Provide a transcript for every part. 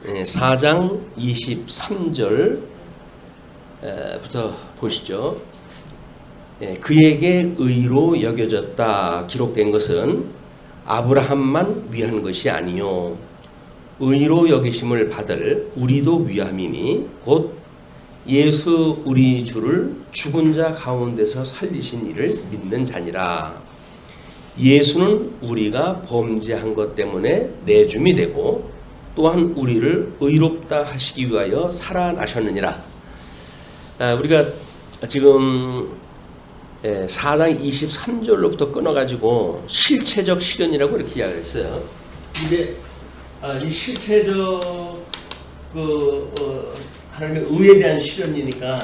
4장 23절부터 보시죠. 그에게 의로 여겨졌다 기록된 것은 아브라함만 위한 것이 아니요 의로 여기심을 받을 우리도 위함이니 곧 예수 우리 주를 죽은 자 가운데서 살리신 이를 믿는 자니라. 예수는 우리가 범죄한 것 때문에 내줌이 되고 또한 우리를 의롭다 하시기 위하여 살아나셨느니라. 우리가 지금 4장 23절로부터 끊어가지고 실체적 실현이라고 이렇게 이야기를 했어요. 근데 이 실체적 하나님의 의에 대한 실현이니까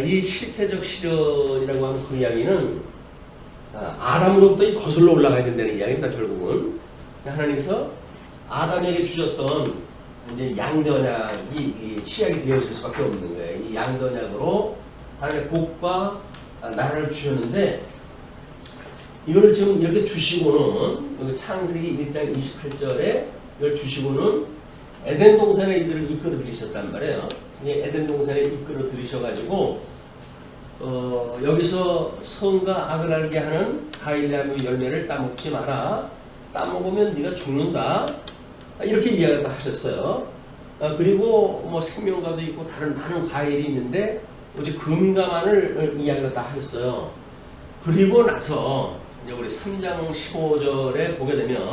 이 실체적 실현이라고 하는 그 이야기는 아담으로부터 거슬러 올라가야 된다는 이야기입니다. 결국은 하나님께서 아담에게 주셨던 이제 양전약이 시작이 되어질 수밖에 없는 거예요. 이 양전약으로 하나님의 복과 나라를 주셨는데 이거를 지금 이렇게 주시고는 여기 창세기 1장 28절에 이걸 주시고는 에덴 동산에 이들을 이끌어 들이셨단 말이에요. 에덴 동산에 이끌어 들이셔가지고 여기서 성과 악을 알게 하는 가일나무 열매를 따먹지 마라. 따먹으면 네가 죽는다. 이렇게 이야기를 하셨어요. 그리고 뭐 생명과도 있고 다른 많은 과일이 있는데 오직 금과만을 이야기를 다 하셨어요. 그리고 나서 이제 우리 3장 15절에 보게 되면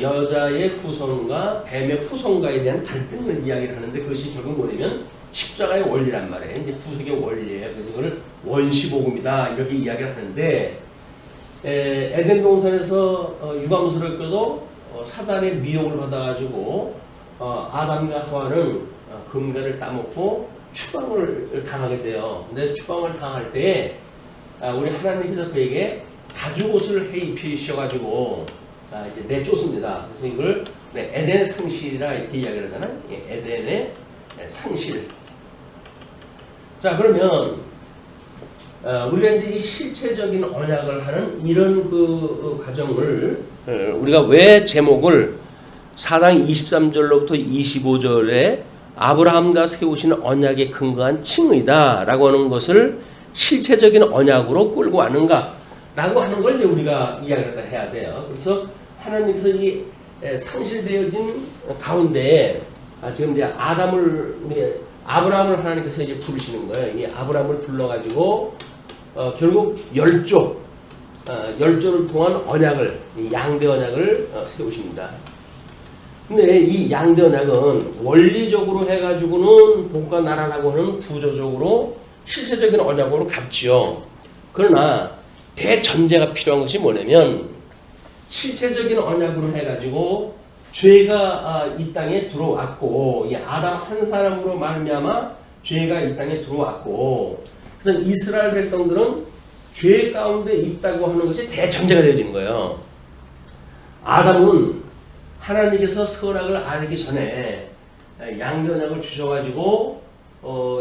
여자의 후손과 뱀의 후손과에 대한 갈등을 이야기를 하는데 그것이 결국 뭐냐면 십자가의 원리란 말이에요. 이제 구속의 원리예요. 그래서 이거를 원시복음이다 이렇게 이야기를 하는데 에덴 동산에서 유감스럽게도 사단의 미혹을 받아가지고 아담과 하와는 금과를 따먹고 추방을 당하게 돼요. 근데 추방을 당할 때 우리 하나님께서 그에게 가죽옷을 해입히셔가지고 이제 내쫓습니다. 그래서 이걸 에덴의 상실이라 이렇게 이야기를 하잖아요. 에덴의 상실. 자, 그러면 우리가 이제 이 실체적인 언약을 하는 이런 그 과정을 우리가 왜 제목을 4장 23절로부터 25절에 아브라함과 세우시는 언약에 근거한 칭의다 라고 하는 것을 실체적인 언약으로 끌고 왔는가 라고 하는 걸 이제 우리가 이야기를 해야 돼요. 그래서 하나님께서 이 상실되어진 가운데 지금 이제 아브라함을 하나님께서 이제 부르시는 거예요. 이 아브라함을 불러가지고 결국 열조를 통한 언약을, 이 양대 언약을 세우십니다. 근데 이 양대 언약은 원리적으로 해가지고는 복과 나라라고 하는 구조적으로 실체적인 언약으로 같지요. 그러나 대전제가 필요한 것이 뭐냐면 실체적인 언약으로 해가지고 죄가 이 땅에 들어왔고 이 아담 한 사람으로 말미암아 죄가 이 땅에 들어왔고 그래서 이스라엘 백성들은 죄 가운데 있다고 하는 것이 대전제가 되어진 거예요. 아담은 하나님께서 선악을 알기 전에 양대 언약을 주셔가지고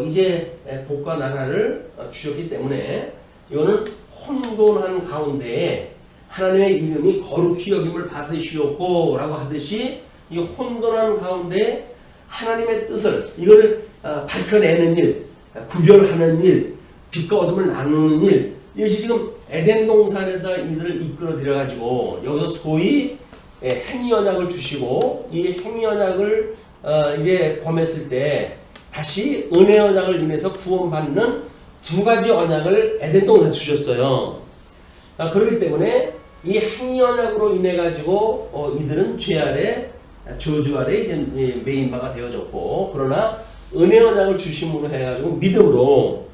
이제 복과 나라를 주셨기 때문에 이거는 혼돈한 가운데에 하나님의 이름이 거룩히 여김을 받으시옵고 라고 하듯이 이 혼돈한 가운데 하나님의 뜻을 이걸 밝혀내는 일, 구별하는 일, 빛과 어둠을 나누는 일, 이것이 지금 에덴 동산에다 이들을 이끌어 들여가지고 여기서 소위 행위 언약을 주시고 이 행위 언약을 이제 범했을 때 다시 은혜 언약을 인해서 구원받는 두 가지 언약을 에덴 동산에 주셨어요. 그렇기 때문에 이 행위 언약으로 인해 가지고 이들은 죄 아래 저주 아래 이제 메인바가 되어졌고 그러나 은혜 언약을 주심으로 해가지고 믿음으로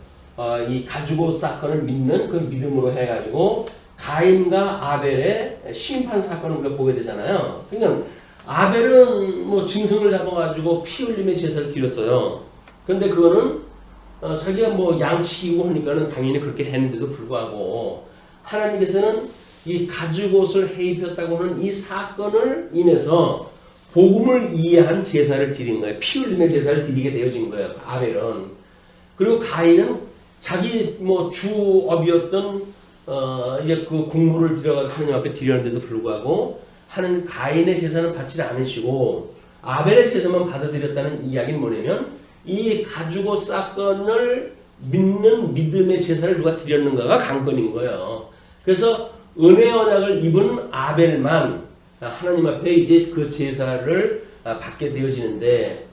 이 가죽옷 사건을 믿는 그 믿음으로 해가지고 가인과 아벨의 심판 사건을 우리가 보게 되잖아요. 그러니까 아벨은 뭐 짐승을 잡아가지고 피 흘림의 제사를 드렸어요. 근데 그거는 자기가 뭐 양치고 하니까는 당연히 그렇게 했는데도 불구하고 하나님께서는 이 가죽옷을 해입혔다고는 이 사건을 인해서 복음을 이해한 제사를 드린 거예요. 피 흘림의 제사를 드리게 되어진 거예요. 아벨은. 그리고 가인은 자기 뭐 주업이었던 이제 그 국물을 들여가 하나님 앞에 드렸는데도 불구하고 하는 가인의 제사는 받지 않으시고 아벨의 제사만 받아들였다는 이야기는 뭐냐면 이 가지고 사건을 믿는 믿음의 제사를 누가 드렸는가가 관건인 거예요. 그래서 은혜 언약을 입은 아벨만 하나님 앞에 이제 그 제사를 받게 되어지는데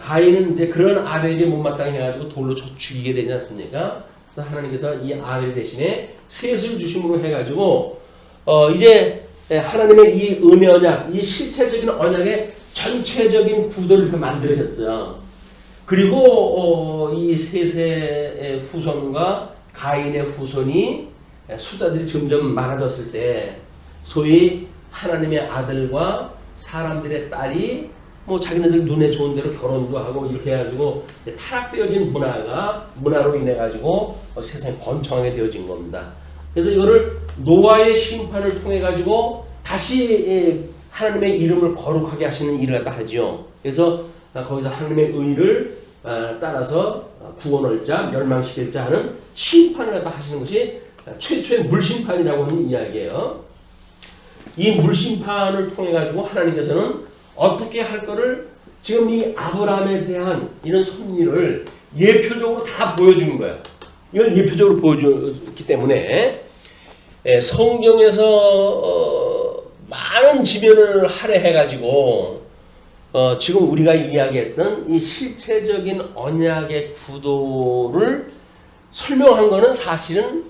가인은 이제 그런 아벨이 못마땅해 해가지고 돌로 죽이게 되지 않습니까? 그래서 하나님께서 이 아벨 대신에 셋을 주심으로 해가지고 이제 하나님의 이 은혜 언약, 이 실체적인 언약의 전체적인 구도를 이렇게 만들어졌어요. 그리고 이 셋의 후손과 가인의 후손이 숫자들이 점점 많아졌을 때 소위 하나님의 아들과 사람들의 딸이 뭐 자기네들 눈에 좋은 대로 결혼도 하고 이렇게 해가지고 타락되어진 문화로 인해 가지고 세상이 번창하게 되어진 겁니다. 그래서 이거를 노아의 심판을 통해 가지고 다시 하나님의 이름을 거룩하게 하시는 일을 갖다 하죠. 그래서 거기서 하나님의 의를 따라서 구원할 자, 멸망시킬 자 하는 심판을 갖다 하시는 것이 최초의 물심판이라고 하는 이야기예요. 이 물심판을 통해 가지고 하나님께서는 어떻게 할 거를 지금 이 아브라함에 대한 이런 섭리를 예표적으로 다 보여주는 거예요. 이걸 예표적으로 보여줬기 때문에 성경에서 많은 지면을 할애해가지고 지금 우리가 이야기했던 이 실체적인 언약의 구도를 설명한 것은 사실은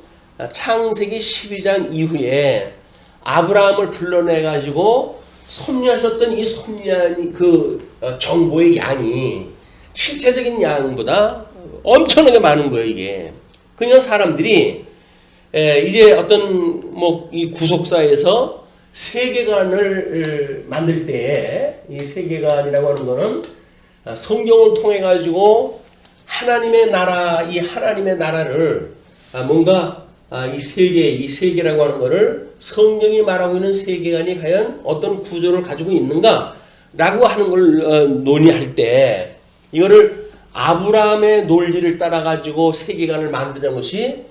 창세기 12장 이후에 아브라함을 불러내가지고 섭리하셨던 이 섭리한 그 정보의 양이 실체적인 양보다 엄청나게 많은 거예요, 이게. 그냥 사람들이 이제 어떤 뭐 이 구속사에서 세계관을 만들 때 이 세계관이라고 하는 거는 성경을 통해 가지고 하나님의 나라, 이 하나님의 나라를 뭔가 이 세계라고 하는 거를 성경이 말하고 있는 세계관이 과연 어떤 구조를 가지고 있는가라고 하는 걸 논의할 때 이거를 아브라함의 논리를 따라 가지고 세계관을 만드는 것이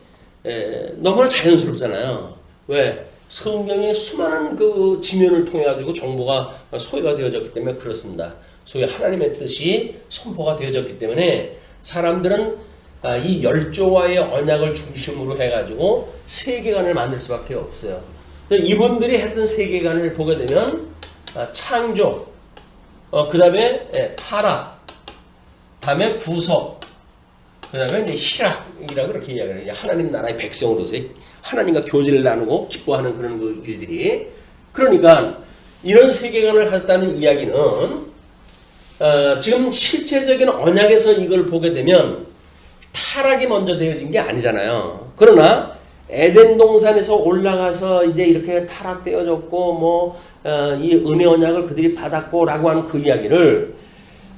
너무나 자연스럽잖아요. 왜? 성경의 수많은 그 지면을 통해 가지고 정보가 소개가 되어졌기 때문에 그렇습니다. 소위 하나님의 뜻이 선포가 되어졌기 때문에 사람들은 이 열조와의 언약을 중심으로 해가지고 세계관을 만들 수밖에 없어요. 이분들이 했던 세계관을 보게 되면 창조, 그 다음에 타락, 다음에 구속, 그 다음에 이제 희락이라고 그렇게 이야기해요. 하나님 나라의 백성으로서 하나님과 교제를 나누고 기뻐하는 그런 그 일들이. 그러니까 이런 세계관을 했다는 이야기는 지금 실체적인 언약에서 이걸 보게 되면 타락이 먼저 되어진 게 아니잖아요. 그러나 에덴 동산에서 올라가서 이제 이렇게 타락되어졌고 이 은혜 언약을 그들이 받았고라고 하는 그 이야기를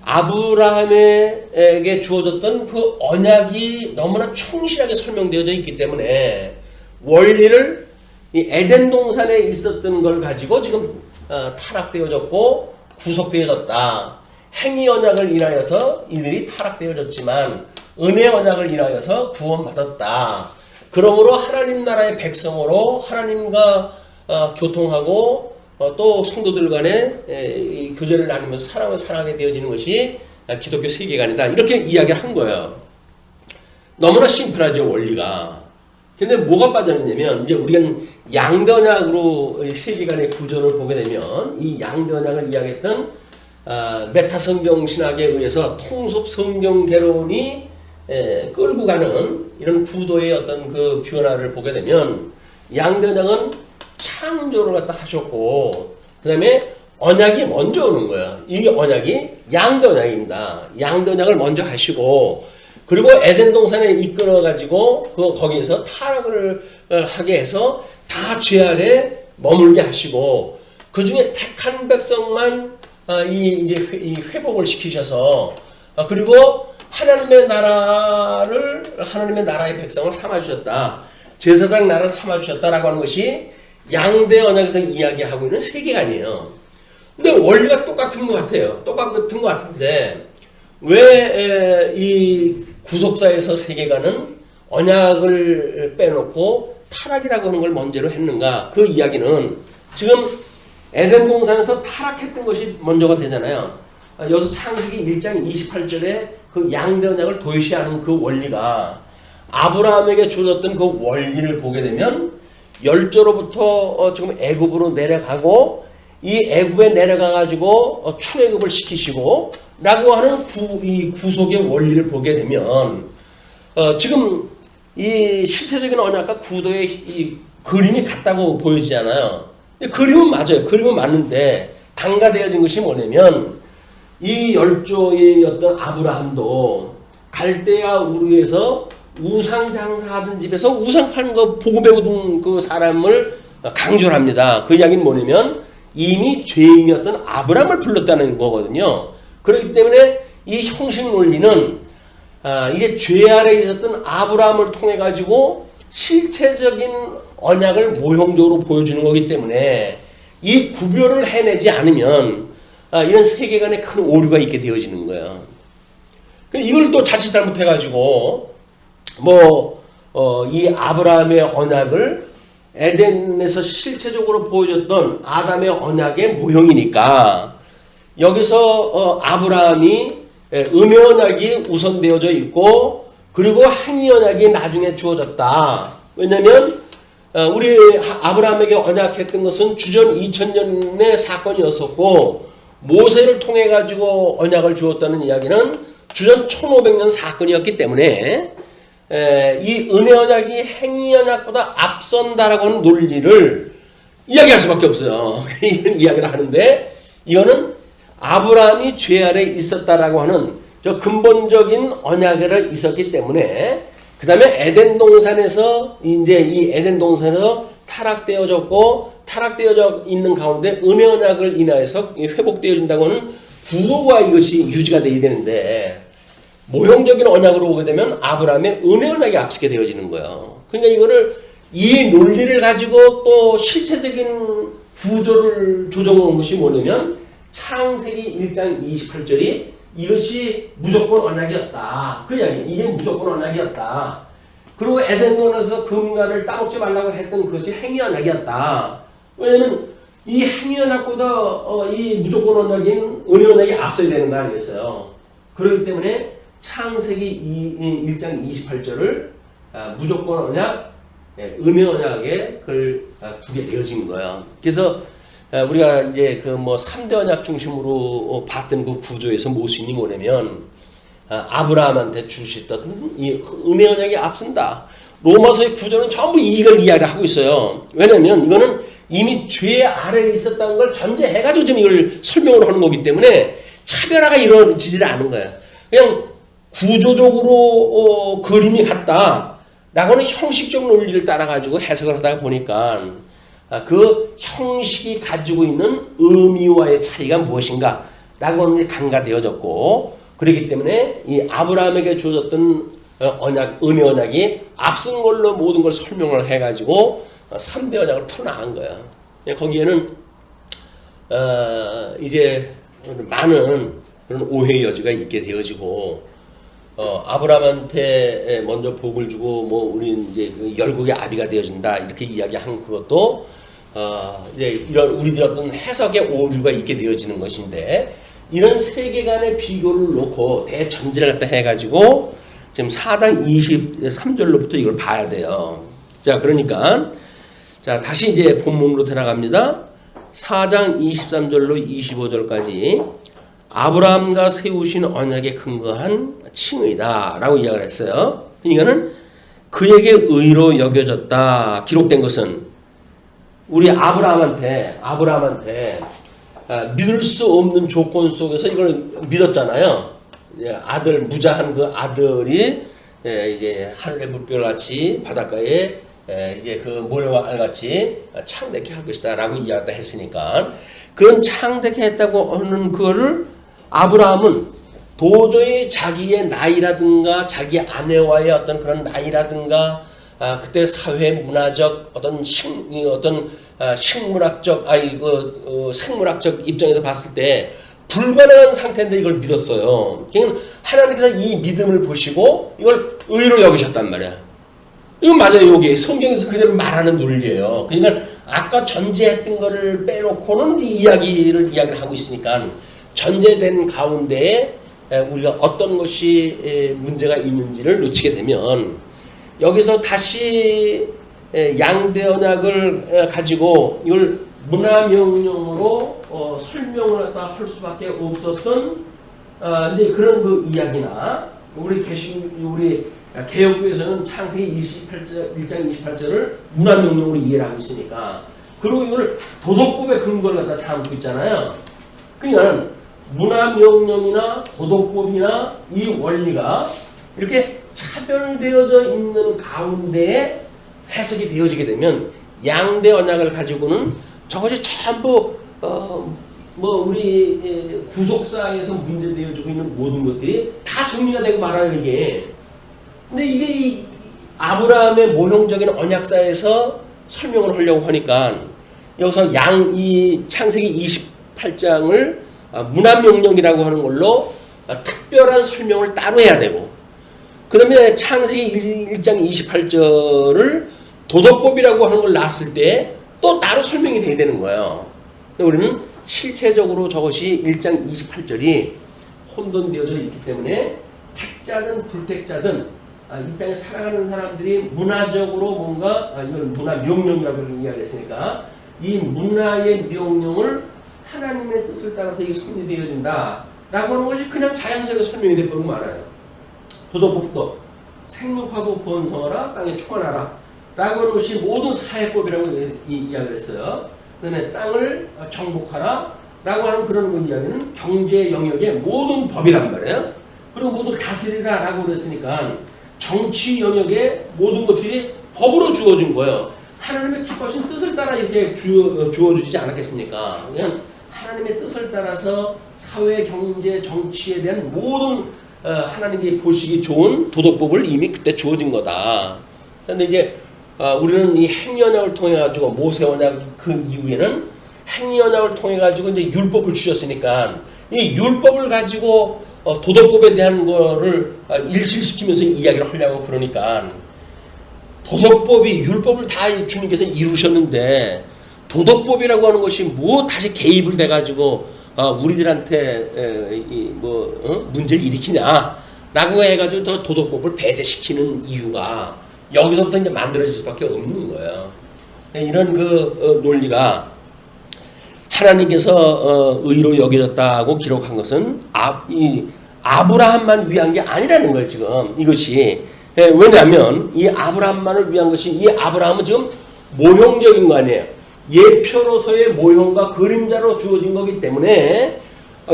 아브라함에게 주어졌던 그 언약이 너무나 충실하게 설명되어져 있기 때문에 원리를 이 에덴 동산에 있었던 걸 가지고 지금 타락되어졌고 구속되어졌다. 행위 언약을 인하여서 이들이 타락되어졌지만 은혜 언약을 인하여서 구원받았다. 그러므로 하나님 나라의 백성으로 하나님과 교통하고 또 성도들 간에 교제를 나누면서 사랑을 사랑하게 되어지는 것이 기독교 세계관이다. 이렇게 이야기를 한 거예요. 너무나 심플하죠, 원리가. 근데 뭐가 빠졌냐면 이제 우리가 양대 언약으로 세계관의 구조를 보게 되면 이 양대 언약을 이야기했던 메타 성경 신학에 의해서 통섭 성경 개론이 끌고 가는 이런 구도의 어떤 그 변화를 보게 되면 양대 언약은 창조를 갖다 하셨고 그 다음에 언약이 먼저 오는 거예요. 이 언약이 양대 언약입니다. 양대 언약을 먼저 하시고 그리고 에덴 동산에 이끌어 가지고 거기에서 타락을 하게 해서 다 죄 아래 머물게 하시고 그 중에 택한 백성만 이 회복을 시키셔서 그리고 하나님의 나라의 백성을 삼아 주셨다. 제사장 나라를 삼아 주셨다라고 하는 것이 양대 언약에서 이야기하고 있는 세계관이에요. 근데 원리가 똑같은 것 같아요. 똑같은 것 같은데 왜 이 구속사에서 세계관은 언약을 빼놓고 타락이라고 하는 걸 먼저로 했는가? 그 이야기는 지금 에덴 동산에서 타락했던 것이 먼저가 되잖아요. 여기서 창세기 1장 28절에 그 양대 언약을 도외시하는 그 원리가 아브라함에게 주어졌던 그 원리를 보게 되면 열조로부터 지금 애굽으로 내려가고 이 애굽에 내려가 가지고 출애굽을 시키시고 라고 하는 이 구속의 원리를 보게 되면 지금 이 실체적인 언약과 구도의 이 그림이 같다고 보여지잖아요. 그림은 맞아요. 그림은 맞는데 간과되어진 것이 뭐냐면 이 열조의 어떤 아브라함도 갈대아 우르에서 우상 장사하던 집에서 우상 파는 거 보고 배우던 그 사람을 강조를 합니다. 그 이야기는 뭐냐면 이미 죄인이었던 아브라함을 불렀다는 거거든요. 그렇기 때문에 이 형식 논리는 이제 죄 아래에 있었던 아브라함을 통해 가지고 실체적인 언약을 모형적으로 보여주는 거기 때문에 이 구별을 해내지 않으면 이런 세계관에 큰 오류가 있게 되어지는 거예요. 이걸 또 자칫 잘못해가지고 이 아브라함의 언약을 에덴에서 실체적으로 보여줬던 아담의 언약의 모형이니까 여기서 아브라함이 은혜 언약이 우선되어져 있고 그리고 행위 언약이 나중에 주어졌다. 왜냐하면 우리 아브라함에게 언약했던 것은 주전 2000년의 사건이었었고 모세를 통해 가지고 언약을 주었다는 이야기는 주전 1500년 사건이었기 때문에 이 은혜 언약이 행위 언약보다 앞선다라고 하는 논리를 이야기할 수밖에 없어요. 이런 이야기를 하는데 이거는 아브라함이 죄 아래 있었다라고 하는 저 근본적인 언약이 있었기 때문에 그 다음에 에덴 동산에서 이제 이 에덴 동산에서 타락되어졌고 타락되어져 있는 가운데 은혜 언약을 인하여서 회복되어진다고 하는 구도가 이것이 유지가 되어야 되는데 모형적인 언약으로 보게 되면 아브라함의 은혜 언약이 앞서게 되어지는 거예요. 그러니까 이거를 이 논리를 가지고 또 실체적인 구조를 조정한 것이 뭐냐면 창세기 1장 28절이 이것이 무조건 언약이었다. 그 이야기. 이게 무조건 언약이었다. 그리고 에덴동산에서 금과를 따먹지 말라고 했던 그것이 행위 언약이었다. 왜냐면 이 행위 언약보다 이 무조건 언약인 은혜 언약이 앞서야 되는 거 아니겠어요. 그렇기 때문에 창세기 1장 28절을 무조건 언약, 은혜 언약에 그걸 두게 되어진 거예요. 그래서 우리가 이제 그 3대 언약 중심으로 봤던 그 구조에서 모순이 뭐냐면 아브라함한테 주셨던 이 은혜 언약이 앞선다. 로마서의 구조는 전부 이걸 이야기를 하고 있어요. 왜냐면 이거는 이미 죄 아래에 있었다는 걸 전제해가지고 지금 이걸 설명을 하는 거기 때문에 차별화가 이루어지지를 않은 거예요. 그냥 구조적으로 그림이 같다. 라고는 형식적 논리를 따라가지고 해석을 하다 보니까 그 형식이 가지고 있는 의미와의 차이가 무엇인가 라고 하는 게 간과되어졌고 그렇기 때문에 이 아브라함에게 주어졌던 언약, 은혜 언약이 앞선 걸로 모든 걸 설명을 해가지고 3대 언약을 풀어나간 거야. 거기에는 이제 많은 그런 오해의 여지가 있게 되어지고 아브라함한테 먼저 복을 주고 우리는 이제 열국의 아비가 되어진다 이렇게 이야기한 그것도 이제 이런 우리들 어떤 해석의 오류가 있게 되어지는 것인데 이런 세계관의 비교를 놓고 대전제를 갖다 해가지고 지금 4장 23절로부터 이걸 봐야 돼요. 자, 그러니까 자 다시 이제 본문으로 들어갑니다. 4장 23절로 25절까지 아브라함과 세우신 언약에 근거한 칭의다 라고 이야기를 했어요. 이거는 그에게 의로 여겨졌다. 기록된 것은 우리 아브라함한테 믿을 수 없는 조건 속에서 이걸 믿었잖아요. 아들 무자한 그 아들이 이제 하늘의 물결같이 바닷가에 이제 그 모래와 알같이 창대케 할 것이다라고 이야기를 했으니까 그런 창대케 했다고 하는 그거를 아브라함은 도저히 자기의 나이라든가 자기 아내와의 어떤 그런 나이라든가 그때 사회 문화적 어떤 식물학적 생물학적 입장에서 봤을 때 불가능한 상태인데 이걸 믿었어요. 그러니까 하나님께서 이 믿음을 보시고 이걸 의로 여기셨단 말이야. 이건 맞아요. 여기 성경에서 그대로 말하는 논리예요. 그러니까 아까 전제했던 거를 빼놓고는 이야기를 하고 있으니까 전제된 가운데에 우리가 어떤 것이 문제가 있는지를 놓치게 되면 여기서 다시 양대 언약을 가지고 이걸 문화명령으로 설명을 할 수밖에 없었던 이제 그런 그 이야기나 우리 개혁부에서는 창세기 1장 28절을 문화명령으로 이해를 하고 있으니까 그리고 이걸 도덕법의 근거를 갖다 삼고 있잖아요. 그러니까 문화명령이나 도덕법이나 이 원리가 이렇게 차별되어져 있는 가운데에 해석이 되어지게 되면 양대 언약을 가지고는 저것이 전부 우리 구속사에서 문제되어지고 있는 모든 것들이 다 정리가 되고 말아요 이게. 근데 이게 아브라함의 모형적인 언약사에서 설명을 하려고 하니까 여기서 이 창세기 28장을 문화명령이라고 하는 걸로 특별한 설명을 따로 해야 되고 그러면 창세기 1장 28절을 도덕법이라고 하는 걸 놨을 때 또 따로 설명이 돼야 되는 거예요. 근데 우리는 실체적으로 저것이 1장 28절이 혼돈되어져 있기 때문에 택자든 불택자든 이 땅에 살아가는 사람들이 문화적으로 뭔가 이걸 문화명령이라고 이야기했으니까 이 문화의 명령을 하나님의 뜻을 따라서 이게 성립되어진다 라고 하는 것이 그냥 자연스럽게 설명이 되는 거 많아요. 도덕법도 생육하고 번성하라 땅에 충만하라 라고 하는 것이 모든 사회법이라고 이야기를 했어요. 그 다음에 땅을 정복하라 라고 하는 그런 이야기는 경제 영역의 모든 법이란 말이에요. 그리고 모두 다스리라 라고 그랬으니까 정치 영역의 모든 것들이 법으로 주어진 거예요. 하나님의 기뻐하신 뜻을 따라 이렇게 주어주지 않았겠습니까? 그냥 하나님의 뜻을 따라서 사회, 경제, 정치에 대한 모든 하나님이 보시기 좋은 도덕법을 이미 그때 주어진 거다. 그런데 이제 우리는 이 행위언약을 통해 가지고 모세언약 그 이후에는 행위언약을 통해 가지고 이제 율법을 주셨으니까 이 율법을 가지고 도덕법에 대한 거를 일실시키면서 이야기를 하려고 그러니까 도덕법이 율법을 다 주님께서 이루셨는데 도덕법이라고 하는 것이 뭐 다시 개입을 돼가지고 우리들한테 문제를 일으키냐라고 해가지고 더 도덕법을 배제시키는 이유가 여기서부터 이제 만들어질 수밖에 없는 거예요. 이런 그 논리가 하나님께서 의로 여겨졌다고 기록한 것은 아브라함만 위한 게 아니라는 거예요. 지금 이것이 왜냐하면 이 아브라함만을 위한 것이 이 아브라함은 지금 모형적인 거 아니에요. 예표로서의 모형과 그림자로 주어진 거기 때문에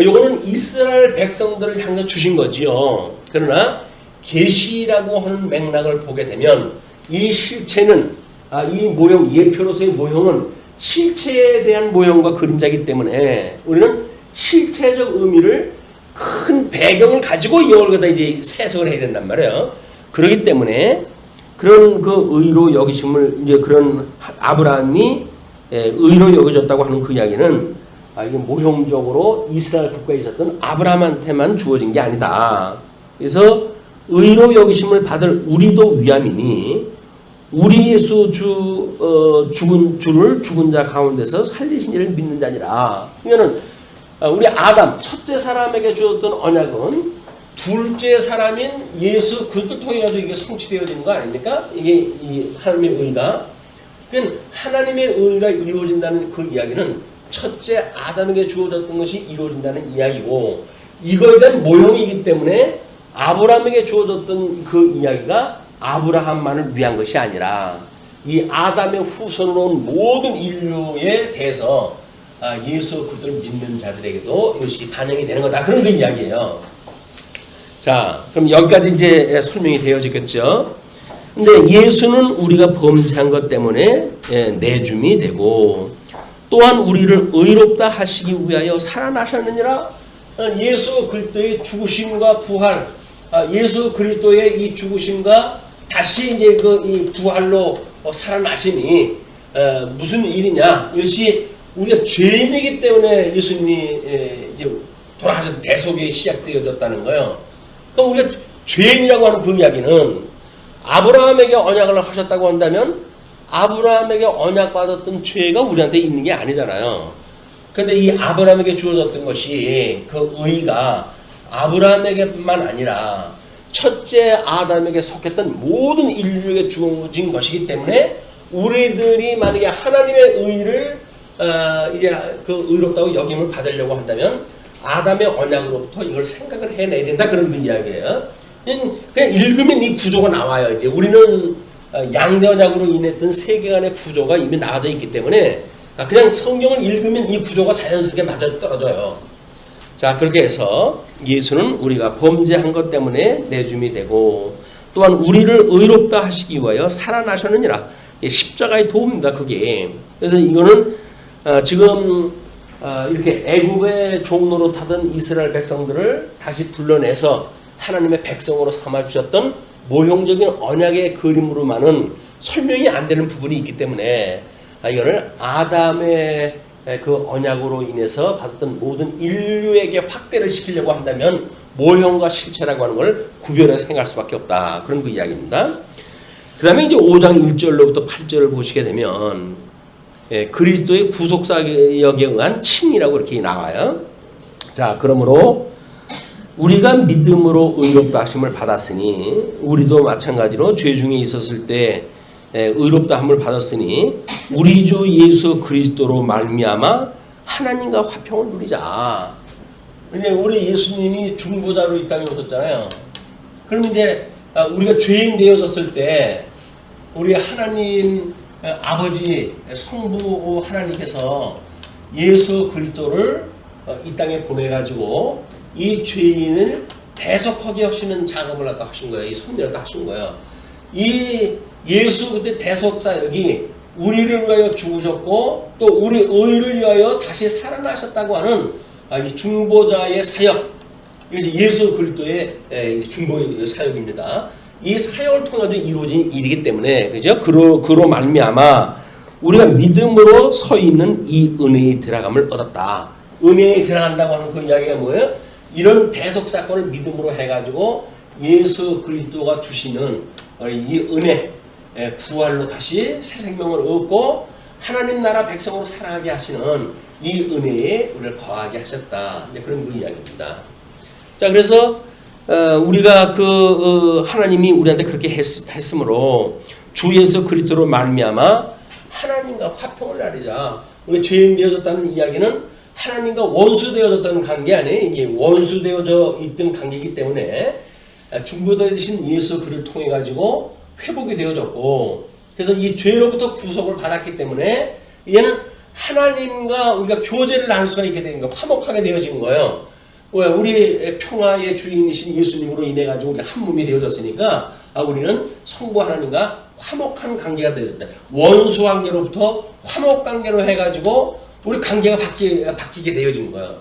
이거는 이스라엘 백성들을 향해서 주신 거지요. 그러나 계시라고 하는 맥락을 보게 되면 이 실체는 이 모형 예표로서의 모형은 실체에 대한 모형과 그림자이기 때문에 우리는 실체적 의미를 큰 배경을 가지고 이걸 갖다 이제 해석을 해야 된단 말이에요. 그렇기 때문에 그런 그 의로 여기심을 이제 그런 아브라함이 의로 여겨졌다고 하는 그 이야기는 이게 모형적으로 이스라엘 국가에 있었던 아브라함한테만 주어진 게 아니다. 그래서 의로 여기심을 받을 우리도 위함이니 우리 예수 죽은 주를 죽은 자 가운데서 살리신 이를 믿는 자니라. 그러면은 우리 아담 첫째 사람에게 주었던 언약은 둘째 사람인 예수 그를 통해 가지고 이게 성취되어지는 거 아닙니까? 이게 이 하나님의 의가. 그러니까 하나님의 의가 이루어진다는 그 이야기는 첫째 아담에게 주어졌던 것이 이루어진다는 이야기고 이거에 대한 모형이기 때문에 아브라함에게 주어졌던 그 이야기가 아브라함만을 위한 것이 아니라 이 아담의 후손으로 온 모든 인류에 대해서 예수 그리스도를 믿는 자들에게도 이것이 반영이 되는 거다. 그런 그 이야기예요. 자, 그럼 여기까지 이제 설명이 되어지겠죠. 근데 예수는 우리가 범죄한 것 때문에 내줌이 되고 또한 우리를 의롭다 하시기 위하여 살아나셨느니라. 예수 그리스도의 죽으심과 부활, 예수 그리스도의 이 죽으심과 다시 이제 그 이 부활로 살아나심이 무슨 일이냐? 이것이 우리가 죄인이기 때문에 예수님이 이제 돌아가신 대속이 시작되어졌다는 거예요. 그럼 우리가 죄인이라고 하는 그 이야기는 아브라함에게 언약을 하셨다고 한다면 아브라함에게 언약받았던 죄가 우리한테 있는 게 아니잖아요. 근데 이 아브라함에게 주어졌던 것이 그 의가 아브라함에게만 아니라 첫째 아담에게 속했던 모든 인류에게 주어진 것이기 때문에 우리들이 만약에 하나님의 의를 이제 그 의롭다고 여김을 받으려고 한다면 아담의 언약으로부터 이걸 생각을 해내야 된다, 그런 그 이야기예요. 그냥 읽으면 이 구조가 나와요. 이제 우리는 양대 언약으로 인했던 세계관의 구조가 이미 나와져 있기 때문에 그냥 성경을 읽으면 이 구조가 자연스럽게 맞아 떨어져요. 자, 그렇게 해서 예수는 우리가 범죄한 것 때문에 내줌이 되고 또한 우리를 의롭다 하시기 위하여 살아나셨느니라. 십자가의 도움입니다, 그게. 그래서 이거는 지금 이렇게 애국의 종로로 타던 이스라엘 백성들을 다시 불러내서 하나님의 백성으로 삼아주셨던 모형적인 언약의 그림으로만은 설명이 안 되는 부분이 있기 때문에 이거를 아담의 그 언약으로 인해서 받았던 모든 인류에게 확대를 시키려고 한다면 모형과 실체라고 하는 걸 구별해서 생각할 수밖에 없다, 그런 그 이야기입니다. 그 다음에 이제 5장 1절로부터 8절을 보시게 되면 그리스도의 구속사역에 의한 칭이라고 이렇게 나와요. 자, 그러므로 우리가 믿음으로 의롭다 하심을 받았으니 우리도 마찬가지로 죄 중에 있었을 때 의롭다 함을 받았으니 우리 주 예수 그리스도로 말미암아 하나님과 화평을 누리자. 우리 예수님이 중보자로 이 땅에 오셨잖아요. 그럼 이제 우리가 죄인 되어졌을 때 우리 하나님 아버지 성부 하나님께서 예수 그리스도를 이 땅에 보내가지고 이 죄인을 대속하게 하시는 작업을 갖다 하신 거예요. 이 섭리를 갖다 하신 거예요. 이 예수 그때 대속사역이 우리를 위하여 죽으셨고 또 우리 의를 위하여 다시 살아나셨다고 하는 이 중보자의 사역, 이것이 예수 그리스도의 중보 사역입니다. 이 사역을 통해서 이루어진 일이기 때문에, 그죠? 그로 말미암아 우리가 믿음으로 서 있는 이 은혜에 들어감을 얻었다. 은혜에 들어간다고 하는 그 이야기가 뭐예요? 이런 대속 사건을 믿음으로 해가지고 예수 그리스도가 주시는 이 은혜, 부활로 다시 새 생명을 얻고 하나님 나라 백성으로 살아가게 하시는 이 은혜에 우리를 거하게 하셨다. 그런 그 이야기입니다. 자, 그래서 우리가 하나님이 우리한테 그렇게 했으므로 주 예수 그리스도로 말미암아 하나님과 화평을 나누자. 우리 죄인 되어졌다는 이야기는 하나님과 원수 되어졌다는 관계 아니에요. 이게 원수 되어져 있던 관계이기 때문에 중보자 되신 예수 그를 통해 가지고 회복이 되어졌고, 그래서 이 죄로부터 구속을 받았기 때문에 얘는 하나님과 우리가 교제를 나눌 수가 있게 되는 거예요. 화목하게 되어진 거예요. 왜? 우리 평화의 주인이신 예수님으로 인해 가지고 우리 한 몸이 되어졌으니까 우리는 성부 하나님과 화목한 관계가 되어졌다. 원수 관계로부터 화목 관계로 해가지고 우리 관계가 바뀌게 되어진 거예요.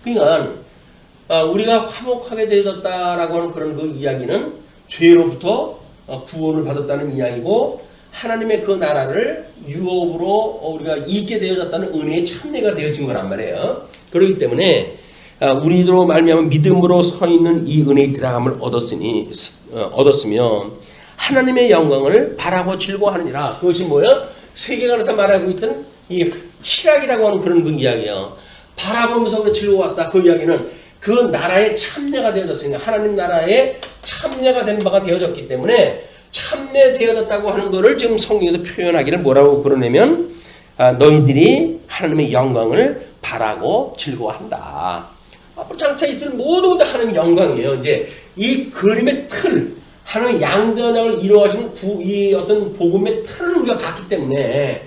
그러니까 우리가 화목하게 되어졌다라고 하는 그런 그 이야기는 죄로부터 구원을 받았다는 이야기고, 하나님의 그 나라를 유업으로 우리가 있게 되어졌다는 은혜의 참여가 되어진 거란 말이에요. 그렇기 때문에 우리로 말미암아 믿음으로 서 있는 이 은혜의 들어감을 얻었으면 하나님의 영광을 바라고 즐거워하느니라. 그것이 뭐예요? 세계관에서 말하고 있던 이 희락이라고 하는 그런 그 이야기예요. 바라보면서 즐거웠다. 그 이야기는 그 나라에 참여가 되어졌으니까, 하나님 나라에 참여가 된 바가 되어졌기 때문에 참여되어졌다고 하는 것을 지금 성경에서 표현하기를 뭐라고 그러냐면 너희들이 하나님의 영광을 바라고 즐거워한다. 앞으로 장차 있을 모든 것도 하나님의 영광이에요. 이제 이 그림의 틀, 하나님의 양대 언약을 이루어가시는 이 어떤 복음의 틀을 우리가 봤기 때문에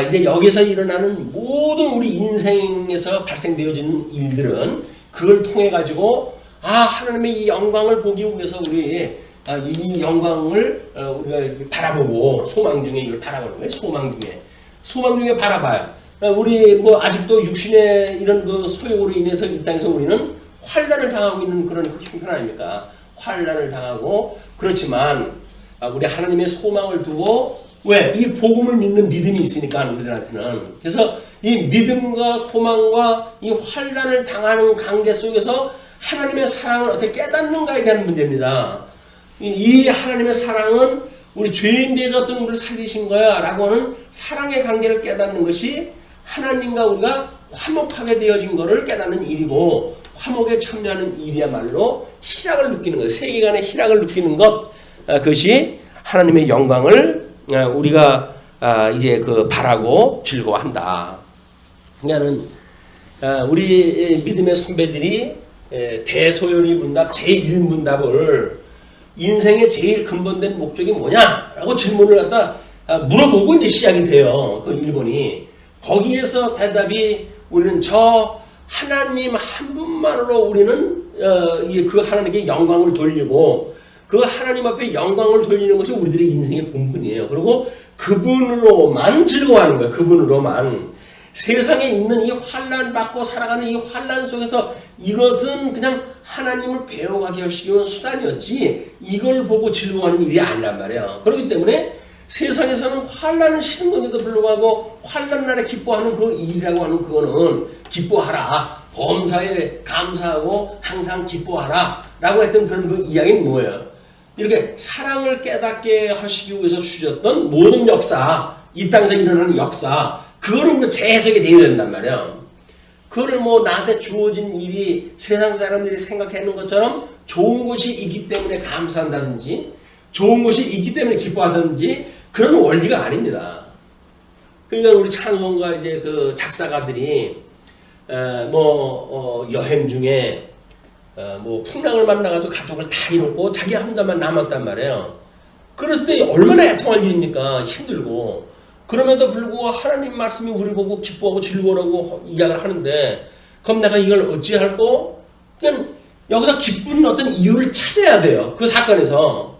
이제 여기서 일어나는 모든 우리 인생에서 발생되어지는 일들은 그걸 통해 가지고 하나님의 이 영광을 보기 위해서 우리 이 영광을 우리가 바라보고 소망 중에 이걸 바라보는 거예요. 소망 중에 바라봐요. 우리 뭐 아직도 육신의 이런 그 소욕으로 인해서 이 땅에서 우리는 환난을 당하고 있는 그런 그 형편 아닙니까? 환난을 당하고, 그렇지만 우리 하나님의 소망을 두고, 왜? 이 복음을 믿는 믿음이 있으니까 우리들한테는. 그래서 이 믿음과 소망과 이 환난을 당하는 관계 속에서 하나님의 사랑을 어떻게 깨닫는가에 대한 문제입니다. 이 하나님의 사랑은 우리 죄인 되어졌던 우리를 살리신 거야 라고 하는 사랑의 관계를 깨닫는 것이 하나님과 우리가 화목하게 되어진 것을 깨닫는 일이고, 화목에 참여하는 일이야말로 희락을 느끼는 거예요. 세계관의 희락을 느끼는 것, 그것이 하나님의 영광을 우리가 이제 그 바라고 즐거워한다. 그러니까는 우리 믿음의 선배들이 대소연이 문답 제1문답을 인생의 제일 근본된 목적이 뭐냐라고 질문을 갖다 물어보고 이제 시작이 돼요. 그 1번이. 거기에서 대답이 우리는 저 하나님 한 분만으로 우리는 그 하나님께 영광을 돌리고 그 하나님 앞에 영광을 돌리는 것이 우리들의 인생의 본분이에요. 그리고 그분으로만 즐거워하는 거예요. 그분으로만. 세상에 있는 이 환난 받고 살아가는 이 환난 속에서 이것은 그냥 하나님을 배워가게 하시기 위한 수단이었지 이걸 보고 즐거워하는 일이 아니란 말이에요. 그렇기 때문에 세상에서는 환난은 싫은 건데도 불구하고 환난 날에 기뻐하는 그 일이라고 하는 그거는 기뻐하라. 범사에 감사하고 항상 기뻐하라. 라고 했던 그런 그 이야기는 뭐예요? 이렇게 사랑을 깨닫게 하시기 위해서 주셨던 모든 역사, 이 땅에서 일어나는 역사, 그거를 재해석이 되어야 된단 말이에요. 그거를 뭐 나한테 주어진 일이 세상 사람들이 생각하는 것처럼 좋은 것이 있기 때문에 감사한다든지 좋은 것이 있기 때문에 기뻐하든지 그런 원리가 아닙니다. 그러니까 우리 찬송가 이제 그 작사가들이 여행 중에 뭐 풍랑을 만나가지고 가족을 다 잃었고 자기 혼자만 남았단 말이에요. 그랬을 때 얼마나 애통할 일입니까? 힘들고. 그럼에도 불구하고 하나님 말씀이 우리 보고 기뻐하고 즐거워하고 이야기를 하는데 그럼 내가 이걸 어찌할꼬? 그냥 여기서 기쁜 어떤 이유를 찾아야 돼요. 그 사건에서.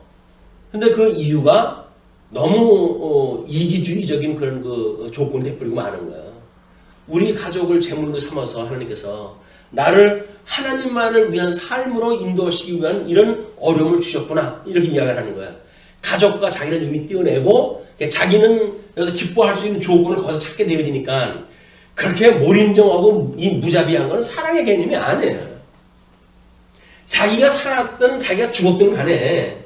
근데 그 이유가 너무 이기주의적인 그런 그 조건이 돼버리고 마는 거예요. 우리 가족을 제물로 삼아서 하나님께서 나를 하나님만을 위한 삶으로 인도하시기 위한 이런 어려움을 주셨구나. 이렇게 이야기를 하는 거예요. 가족과 자기를 이미 띄어내고 자기는 여기서 기뻐할 수 있는 조건을 거기서 찾게 되어지니까 그렇게 몰인정하고 이 무자비한 건 사랑의 개념이 아니에요. 자기가 살았든 자기가 죽었든 간에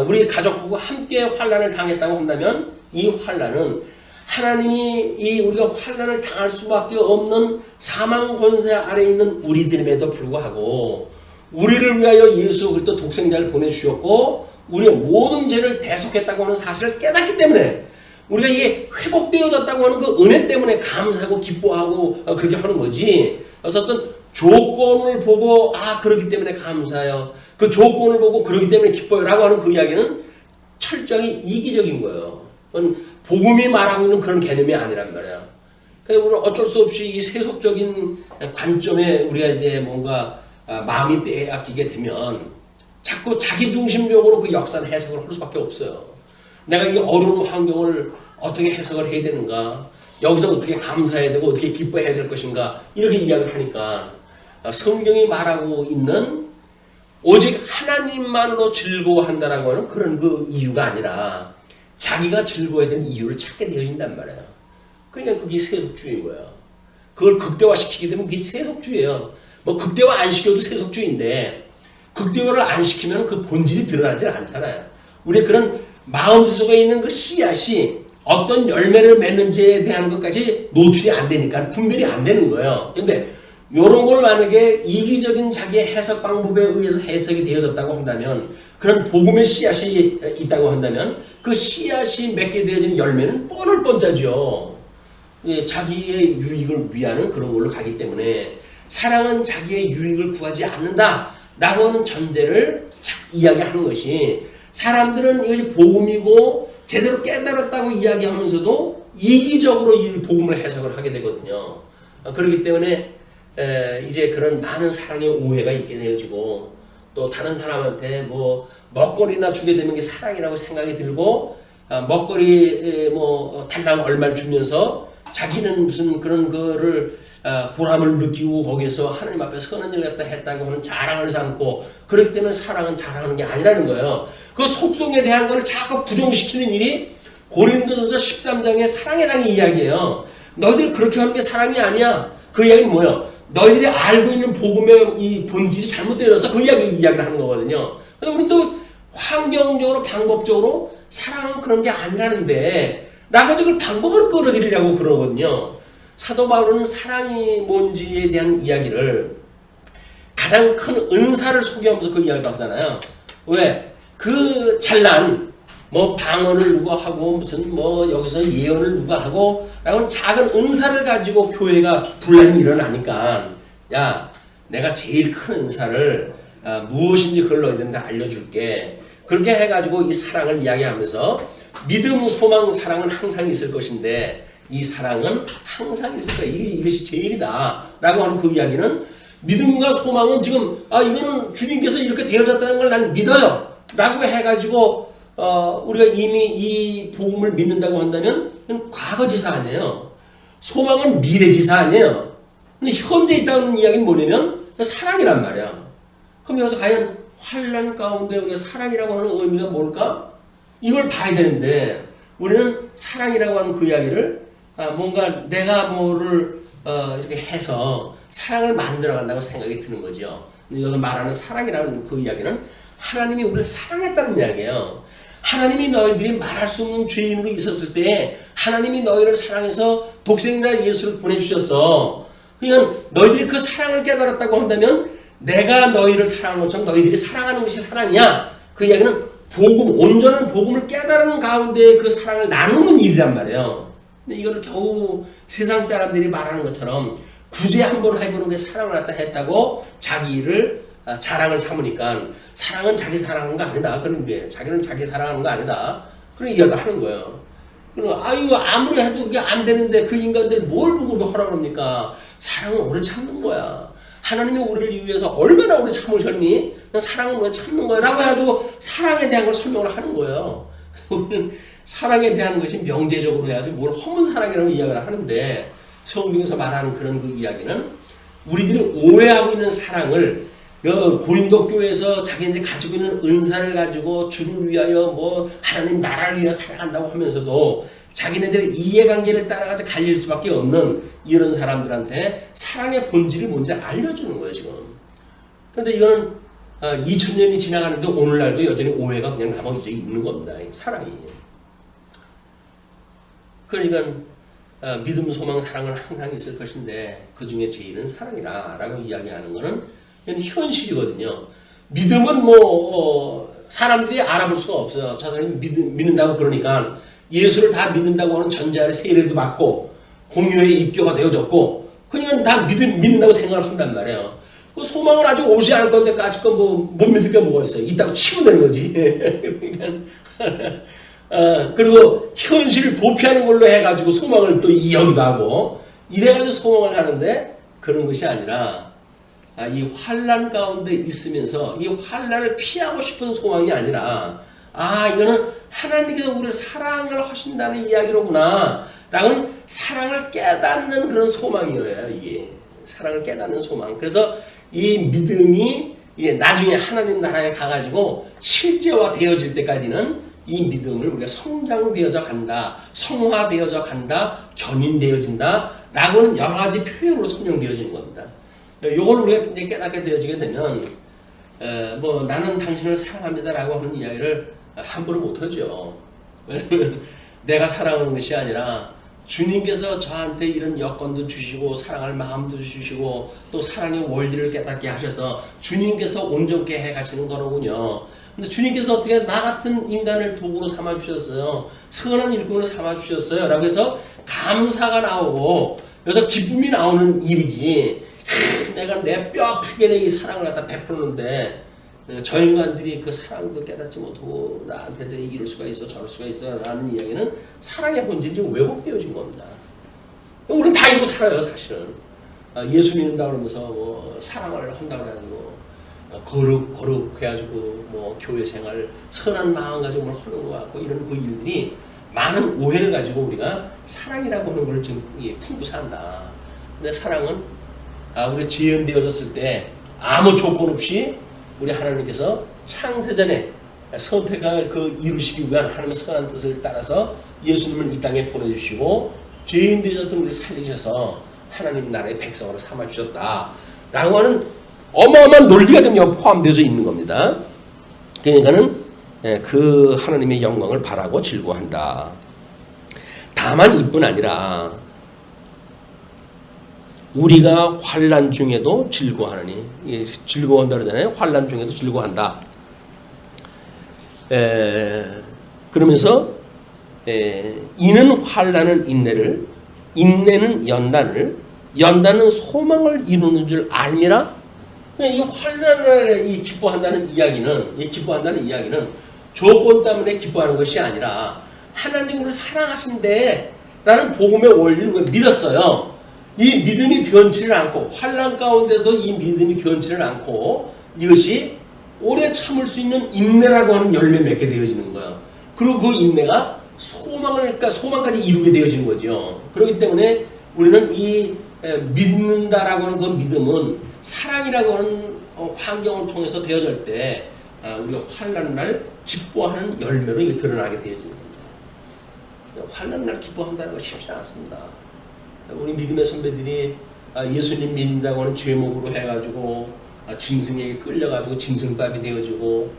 우리 가족하고 함께 환난을 당했다고 한다면 이 환난은 하나님이 우리가 환난을 당할 수밖에 없는 사망 권세 아래 있는 우리들임에도 불구하고 우리를 위하여 예수 그리스도 독생자를 보내주셨고 우리의 모든 죄를 대속했다고 하는 사실을 깨닫기 때문에 우리가 이게 회복되어졌다고 하는 그 은혜 때문에 감사하고 기뻐하고 그렇게 하는 거지. 그래서 어떤 조건을 보고 그렇기 때문에 감사해요. 그 조건을 보고 그렇기 때문에 기뻐요 라고 하는 그 이야기는 철저히 이기적인 거예요. 복음이 말하고 있는 그런 개념이 아니란 말이야. 그래서 우리는 어쩔 수 없이 이 세속적인 관점에 우리가 이제 뭔가 마음이 빼앗기게 되면 자꾸 자기중심적으로 그 역사를 해석을 할 수밖에 없어요. 내가 이 어려운 환경을 어떻게 해석을 해야 되는가, 여기서 어떻게 감사해야 되고 어떻게 기뻐해야 될 것인가 이렇게 이야기를 하니까 성경이 말하고 있는 오직 하나님만으로 즐거워한다라고 하는 그런 그 이유가 아니라 자기가 즐거워야 되는 이유를 찾게 되어진단 말이에요. 그러니까 그게 세속주의인 거예요. 그걸 극대화시키게 되면 그게 세속주의예요. 뭐 극대화 안 시켜도 세속주의인데 극대화를 안 시키면 그 본질이 드러나지 않잖아요. 우리의 그런 마음속에 있는 그 씨앗이 어떤 열매를 맺는지에 대한 것까지 노출이 안 되니까 분별이 안 되는 거예요. 근데 이런 걸 만약에 이기적인 자기의 해석 방법에 의해서 해석이 되어졌다고 한다면 그런 복음의 씨앗이 있다고 한다면 그 씨앗이 맺게 되어진 열매는 뻔할 뻔자죠. 자기의 유익을 위하는 그런 걸로 가기 때문에 사랑은 자기의 유익을 구하지 않는다 라고 하는 전제를 이야기하는 것이 사람들은 이것이 복음이고 제대로 깨달았다고 이야기하면서도 이기적으로 이 복음을 해석을 하게 되거든요. 그렇기 때문에 이제 그런 많은 사랑의 오해가 있게 되어지고 또 다른 사람한테 뭐 먹거리나 주게 되면 게 사랑이라고 생각이 들고 먹거리 뭐 달랑 얼마를 주면서 자기는 무슨 그런 거를 보람을 느끼고 거기에서 하나님 앞에 선한 일을 했다고 하는 자랑을 삼고 그렇기 때문에 사랑은 자랑하는 게 아니라는 거예요. 그 속성에 대한 걸 자꾸 부정시키는 일이 고린도전서 13장의 사랑에 대한 이야기예요. 너희들 그렇게 하는 게 사랑이 아니야. 그 이야기는 뭐예요? 너희들이 알고 있는 복음의 이 본질이 잘못되어서 그 이야기를 하는 거거든요. 그래서 우리는 또 환경적으로 방법적으로 사랑은 그런 게 아니라는데 나가 그걸 방법을 끌어들이려고 그러거든요. 사도 바울은 사랑이 뭔지에 대한 이야기를 가장 큰 은사를 소개하면서 그 이야기를 하잖아요. 왜? 그 잘난 뭐 방언을 누가 하고 무슨 뭐 여기서 예언을 누가 하고 라고 작은 은사를 가지고 교회가 분란이 일어나니까 야 내가 제일 큰 은사를 무엇인지 그걸 너희들한테 알려줄게. 그렇게 해가지고 이 사랑을 이야기하면서 믿음, 소망, 사랑은 항상 있을 것인데 이 사랑은 항상 있을 거야. 이것이 제일이다 라고 하는 그 이야기는 믿음과 소망은 지금 이거는 주님께서 이렇게 되어졌다는 걸 난 믿어요 라고 해가지고 우리가 이미 이 복음을 믿는다고 한다면 과거지사 아니에요. 소망은 미래지사 아니에요. 근데 현재 있다는 이야기는 뭐냐면 사랑이란 말이야. 그럼 여기서 과연 환난 가운데 우리가 사랑이라고 하는 의미가 뭘까? 이걸 봐야 되는데 우리는 사랑이라고 하는 그 이야기를 뭔가 내가 뭐를 이렇게 해서 사랑을 만들어간다고 생각이 드는 거죠. 여기서 말하는 사랑이라는 그 이야기는 하나님이 우리를 사랑했다는 이야기예요. 하나님이 너희들이 말할 수 없는 죄인으로 있었을 때 하나님이 너희를 사랑해서 독생자 예수를 보내주셨어. 그러니까 너희들이 그 사랑을 깨달았다고 한다면 내가 너희를 사랑한 것처럼 너희들이 사랑하는 것이 사랑이야. 그 이야기는 복음, 온전한 복음을 깨달은 가운데 그 사랑을 나누는 일이란 말이에요. 근데 이거를 겨우 세상 사람들이 말하는 것처럼 구제 한번 해보는 게 사랑을 갖다 했다고 자기를 자랑을 삼으니까 사랑은 자기 사랑하는 거 아니다. 그런 게 자기는 자기 사랑하는 거 아니다. 그런 이야기를 하는 거예요. 그리고 이거 아무리 해도 그게 안 되는데 그 인간들 뭘 보고 우리가 하라고 합니까? 사랑은 오래 참는 거야. 하나님이 우리를 위해서 얼마나 오래 참으셨니? 사랑은 오래 참는 거야 라고 해가지고 사랑에 대한 걸 설명을 하는 거예요. 우리는 사랑에 대한 것이 명제적으로 해야지 뭘 허문 사랑이라고 이야기를 하는데 성경에서 말하는 그런 그 이야기는 우리들이 오해하고 있는 사랑을 고린도 교회에서 자기네들이 가지고 있는 은사를 가지고 주를 위하여 뭐 하나님 나라를 위하여 살아간다고 하면서도 자기네들의 이해관계를 따라가서 갈릴 수밖에 없는 이런 사람들한테 사랑의 본질이 뭔지 알려주는 거예요 지금. 그런데 이거는 2000년이 지나가는데 오늘날도 여전히 오해가 그냥 남아있어 있는 겁니다. 사랑이. 그러니까 믿음, 소망, 사랑은 항상 있을 것인데 그 중에 제일은 사랑이라 라고 이야기하는 것은 현실이거든요. 믿음은 사람들이 알아볼 수가 없어요. 저 사람이 믿는다고 그러니까 예수를 다 믿는다고 하는 전제하에 세례도 받고 공유에 입교가 되어졌고 그러니까 다 믿는다고 생각을 한단 말이에요. 그 소망을 아직 오지 않을 건데 까짓 못 믿을 게 뭐가 있어요. 있다고 치면 되는 거지. 그러니까 그리고 현실을 도피하는 걸로 해가지고 소망을 또 이야기도 하고 이래가지고 소망을 하는데 그런 것이 아니라 이 환난 가운데 있으면서 이 환난을 피하고 싶은 소망이 아니라 이거는 하나님께서 우리를 사랑을 하신다는 이야기로구나 라고는 사랑을 깨닫는 그런 소망이에요. 이게 사랑을 깨닫는 소망. 그래서 이 믿음이 나중에 하나님 나라에 가가지고 실제화 되어질 때까지는 이 믿음을 우리가 성장되어져 간다, 성화되어져 간다, 견인되어진다 라고는 여러 가지 표현으로 설명되어지는 겁니다. 이걸 우리가 굉장히 깨닫게 되어지게 되면 나는 당신을 사랑합니다 라고 하는 이야기를 함부로 못하죠. 왜냐면 내가 사랑하는 것이 아니라 주님께서 저한테 이런 여건도 주시고 사랑할 마음도 주시고 또 사랑의 원리를 깨닫게 하셔서 주님께서 온전케 해가시는 거로군요. 근데 주님께서 어떻게 나 같은 인간을 도구로 삼아주셨어요. 선한 일꾼을 삼아주셨어요. 라고 해서 감사가 나오고 여기서 기쁨이 나오는 일이지 내가 내 뼈 아프게 이 사랑을 갖다 베푸는데 저 인간들이 그 사랑도 깨닫지 못하고 나한테 이럴 수가 있어 저럴 수가 있어 라는 이야기는 사랑의 본질이 좀 왜곡되어진 겁니다. 우리는 다 이러고 살아요 사실은. 예수 믿는다 그러면서 사랑을 한다고 해가지고 거룩 해가지고 교회 생활 선한 마음 가지고 뭘 하는 것 같고 이런 그 일들이 많은 오해를 가지고 우리가 사랑이라고 하는 걸 지금 품고 산다. 근데 사랑은 우리 죄인되어졌을 때 아무 조건 없이 우리 하나님께서 창세전에 선택을 이루시기 위한 하나님의 선한 뜻을 따라서 예수님을 이 땅에 보내주시고 죄인 되셨던 우리를 살리셔서 하나님 나라의 백성으로 삼아주셨다 라고 하는 어마어마한 논리가 좀 포함되어 있는 겁니다. 그러니까는 그 하나님의 영광을 바라고 즐거워한다. 다만 이뿐 아니라 우리가 환난 중에도 즐거워하느니, 즐거워한다 그러잖아요. 환난 중에도 즐거워한다. 그러면서 이는 환난은 인내를, 인내는 연단을, 연단은 소망을 이루는 줄 아니라, 이 환난을 기뻐한다는 이야기는 조건 때문에 기뻐하는 것이 아니라 하나님 우리를 사랑하신대 라는 복음의 원리를 믿었어요. 이 믿음이 변치를 않고, 환난 가운데서 이 믿음이 변치를 않고, 이것이 오래 참을 수 있는 인내라고 하는 열매 맺게 되어지는 거예요. 그리고 그 인내가 소망까지 이루게 되어지는 거죠. 그렇기 때문에 우리는 이 믿는다라고 하는 그 믿음은 사랑이라고 하는 환경을 통해서 되어질 때 우리가 환난 날 기뻐하는 열매로 이게 드러나게 되어지는 겁니다. 환난 날 기뻐한다는 거 쉽지 않습니다. 우리 믿음의 선배들이 예수님 믿는다고 하는 죄목으로 해가지고 짐승에게 끌려가지고 짐승밥이 되어지고,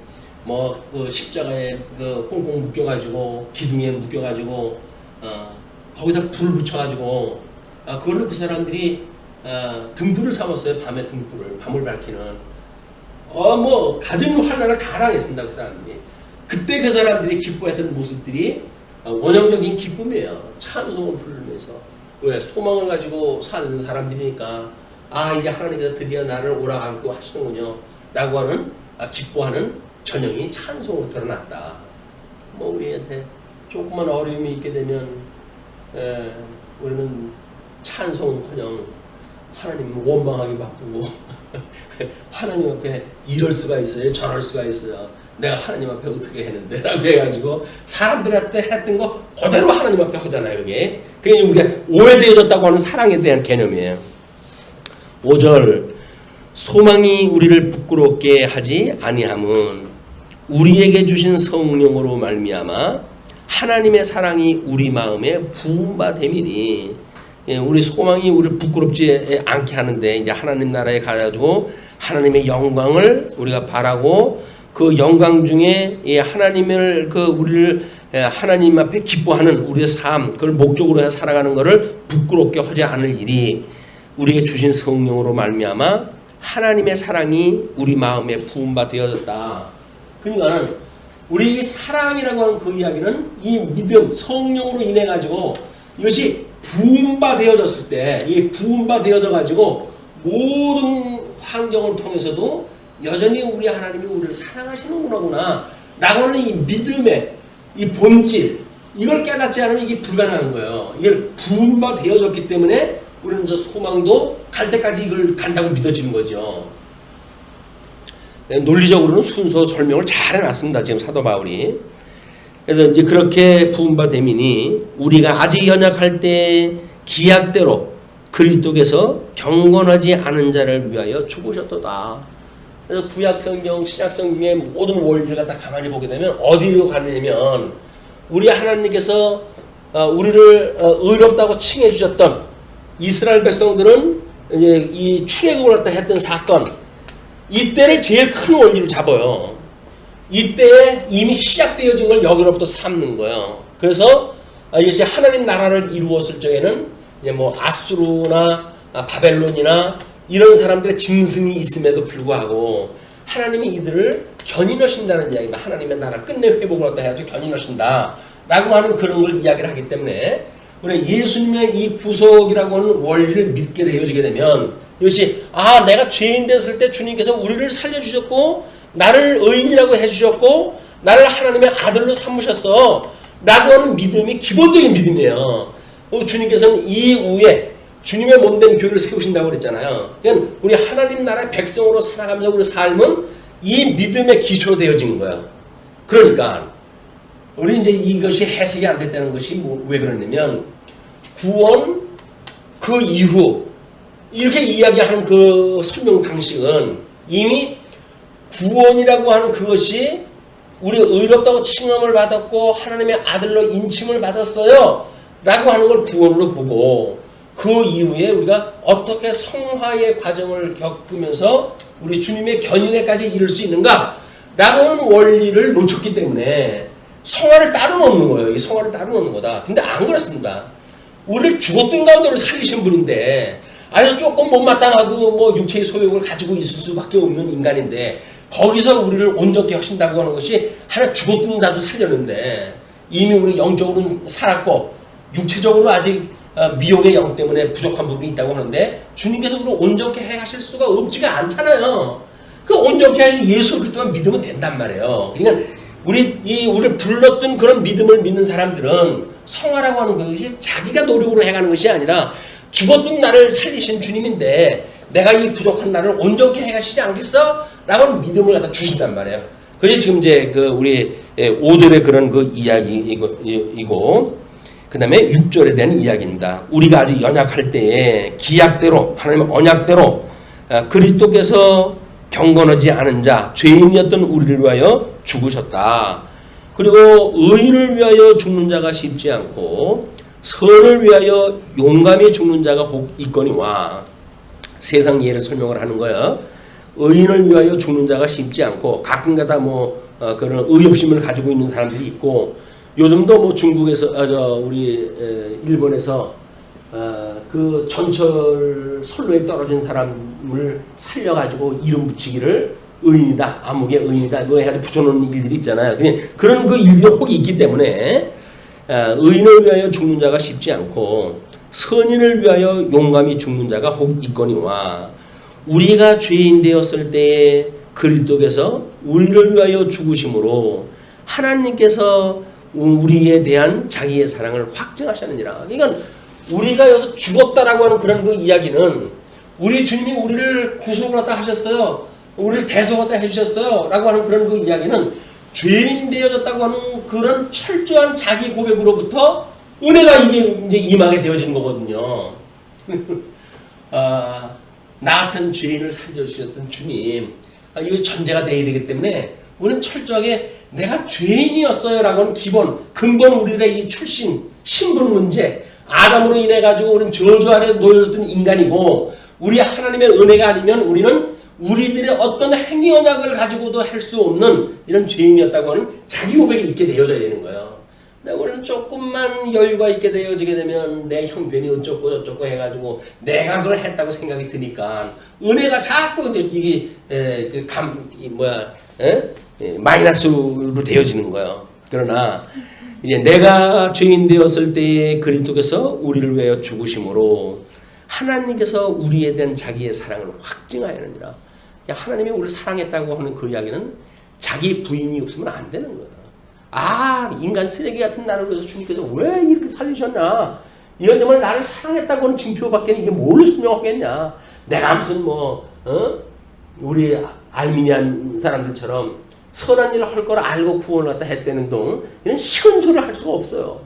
뭐 그 십자가에 그 꽁꽁 묶여가지고 기둥에 묶여가지고 거기다 불 붙여가지고 그걸로 그 사람들이 등불을 삼았어요. 밤에 등불을, 밤을 밝히는. 뭐 가진 환난을 다 당했습니다. 그 사람들이. 그때 그 사람들이 기뻐했던 모습들이 원형적인 기쁨이에요. 찬송을 부르면서. 왜? 소망을 가지고 사는 사람들이니까, 이제 하나님께서 드디어 나를 오라가고 하시는군요 라고 하는 기뻐하는 전형이 찬송으로 드러났다. 뭐 우리한테 조그만 어려움이 있게 되면 우리는 찬송은커녕 하나님 원망하기 바쁘고 하나님 앞에 이럴 수가 있어요, 저럴 수가 있어요, 내가 하나님 앞에 어떻게 했는데 라고 해가지고 사람들한테 했던 거 그대로 하나님 앞에 하잖아요. 그게 우리가 오해되어졌다고 하는 사랑에 대한 개념이에요. 5절, 소망이 우리를 부끄럽게 하지 아니함은 우리에게 주신 성령으로 말미암아 하나님의 사랑이 우리 마음에 부은 바 됨이니, 우리 소망이 우리를 부끄럽지 않게 하는데, 이제 하나님 나라에 가가지고 하나님의 영광을 우리가 바라고 그 영광 중에 하나님을 우리를 하나님 앞에 기뻐하는 우리의 삶, 그걸 목적으로 해서 살아가는 것을 부끄럽게 하지 않을 일이 우리에게 주신 성령으로 말미암아 하나님의 사랑이 우리 마음에 부은 바 되어졌다. 그러니까는 우리 이 사랑이라고 하는 그 이야기는 이 믿음, 성령으로 인해 가지고 이것이 부은 바 되어졌을 때, 이 부은 바 되어져 가지고 모든 환경을 통해서도 여전히 우리 하나님이 우리를 사랑하시는구나 라고 하는 이 믿음의 이 본질, 이걸 깨닫지 않으면 이게 불가능한 거예요. 이걸 부은 바 되어졌기 때문에 우리는 저 소망도 갈 때까지 이걸 간다고 믿어지는 거죠. 논리적으로는 순서 설명을 잘 해놨습니다. 지금 사도 바울이. 그래서 이제 그렇게 부은 바 됨이니 우리가 아직 연약할 때 기약대로 그리스도께서 경건하지 않은 자를 위하여 죽으셨도다. 그래서 구약성경, 신약성경의 모든 원리를 갖다 가만히 보게 되면 어디로 가느냐면, 우리 하나님께서 우리를 의롭다고 칭해 주셨던 이스라엘 백성들은 이제 이 출애굽을 갖다 했던 사건, 이때를 제일 큰 원리로 잡아요. 이때에 이미 시작되어진 걸 여기로부터 삼는 거예요. 그래서 이것이 하나님 나라를 이루었을 적에는 이제 뭐 아수르나 바벨론이나 이런 사람들의 짐승이 있음에도 불구하고 하나님이 이들을 견인하신다는 이야기입니다. 하나님의 나라 끝내 회복을 갖다 해가지고 견인하신다 라고 하는 그런 걸 이야기를 하기 때문에, 우리 예수님의 이 구속이라고 하는 원리를 믿게 되어지게 되면, 이것이 내가 죄인 됐을 때 주님께서 우리를 살려주셨고 나를 의인이라고 해주셨고 나를 하나님의 아들로 삼으셨어 라고 하는 믿음이 기본적인 믿음이에요. 주님께서는 이후에 주님의 몸된 교회를 세우신다고 그랬잖아요. 그러니까 우리 하나님 나라의 백성으로 살아가면서 우리 삶은 이 믿음의 기초로 되어진 거예요. 그러니까 우리 이제 이것이 해석이 안 됐다는 것이 왜 그러냐면, 구원 그 이후 이렇게 이야기하는 그 설명 방식은 이미 구원이라고 하는 그것이 우리 의롭다고 칭함을 받았고 하나님의 아들로 인침을 받았어요 라고 하는 걸 구원으로 보고, 그 이후에 우리가 어떻게 성화의 과정을 겪으면서 우리 주님의 견인에까지 이를 수 있는가 라는 원리를 놓쳤기 때문에 성화를 따로 놓는 거예요. 이 성화를 따로 놓는 거다. 근데 안 그렇습니다. 우리를 죽었던 가운데로 살리신 분인데 아주 조금 못마땅하고 뭐 육체의 소욕을 가지고 있을 수밖에 없는 인간인데 거기서 우리를 온전케 하신다고 하는 것이 하나 죽었던 자도 살렸는데 이미 우리 영적으로는 살았고 육체적으로 아직 미혹의 영 때문에 부족한 부분이 있다고 하는데 주님께서 우리를 온전케 해 하실 수가 없지가 않잖아요. 그 온전케 하신 예수 그리스도만 믿으면 된단 말이에요. 그러니까 우리를 불렀던 그런 믿음을 믿는 사람들은 성화라고 하는 것이 자기가 노력으로 해가는 것이 아니라 죽었던 나를 살리신 주님인데 내가 이 부족한 나를 온전케 해가시지 않겠어? 라고 하는 믿음을 갖다 주신단 말이에요. 그게 지금 이제 우리 5절의 그런 이야기이고 그 다음에 6절에 대한 이야기입니다. 우리가 아직 연약할 때에 기약대로 하나님의 언약대로 그리스도께서 경건하지 않은 자 죄인이었던 우리를 위하여 죽으셨다. 그리고 의인을 위하여 죽는 자가 쉽지 않고 선을 위하여 용감히 죽는 자가 혹 있거니와 세상 예를 설명을 하는 거예요. 의인을 위하여 죽는 자가 쉽지 않고 가끔가다 그런 의협심을 가지고 있는 사람들이 있고 요즘도 뭐 중국에서 우리 일본에서 그 전철 선로에 떨어진 사람을 살려가지고 이름 붙이기를 의인이다, 암흑의 의인이다, 뭐 해가지고 붙여놓는 일들이 있잖아요. 그런 그 일들이 혹이 있기 때문에 의인을 위하여 죽는 자가 쉽지 않고 선인을 위하여 용감히 죽는 자가 혹 있거니와 우리가 죄인 되었을 때에 그리스도께서 우리를 위하여 죽으심으로 하나님께서 우리에 대한 자기의 사랑을 확증하셨느니라. 그러니까 우리가 여기서 죽었다라고 하는 그런 그 이야기는 우리 주님이 우리를 구속을 하다 하셨어요. 우리를 대속하다 해주셨어요. 라고 하는 그런 그 이야기는 죄인 되어졌다고 하는 그런 철저한 자기 고백으로부터 은혜가 이게 이제 임하게 되어지는 거거든요. 나 같은 죄인을 살려주셨던 주님, 이거 전제가 돼야 되기 때문에 우리는 철저하게 내가 죄인이었어요 라고 하는 기본, 근본 우리들의 이 출신, 신분 문제, 아담으로 인해 가지고 우리는 저주 아래 놓여졌던 인간이고 우리 하나님의 은혜가 아니면 우리는 우리들의 어떤 행위 언약을 가지고도 할 수 없는 이런 죄인이었다고 하는 자기 고백이 있게 되어져야 되는 거예요. 근데 우리는 조금만 여유가 있게 되어지게 되면 내 형편이 어쩌고 저쩌고 해가지고 내가 그걸 했다고 생각이 드니까 은혜가 자꾸 이제 이게 마이너스로 되어지는 거예요. 그러나 이제 내가 죄인 되었을 때에 그리스도께서 우리를 위하여 죽으심으로 하나님께서 우리에 대한 자기의 사랑을 확증하였느니라. 하나님이 우리를 사랑했다고 하는 그 이야기는 자기 부인이 없으면 안 되는 거예요. 인간 쓰레기 같은 나를 위해서 주님께서 왜 이렇게 살리셨나? 이건 정말 나를 사랑했다고 하는 징표밖에 이게 뭘 설명하겠냐? 내가 무슨 우리 알미니안 사람들처럼 선한 일을 할 걸 알고 구원을 갖다 했다는 동 이런 쉬운 소리를 할 수가 없어요.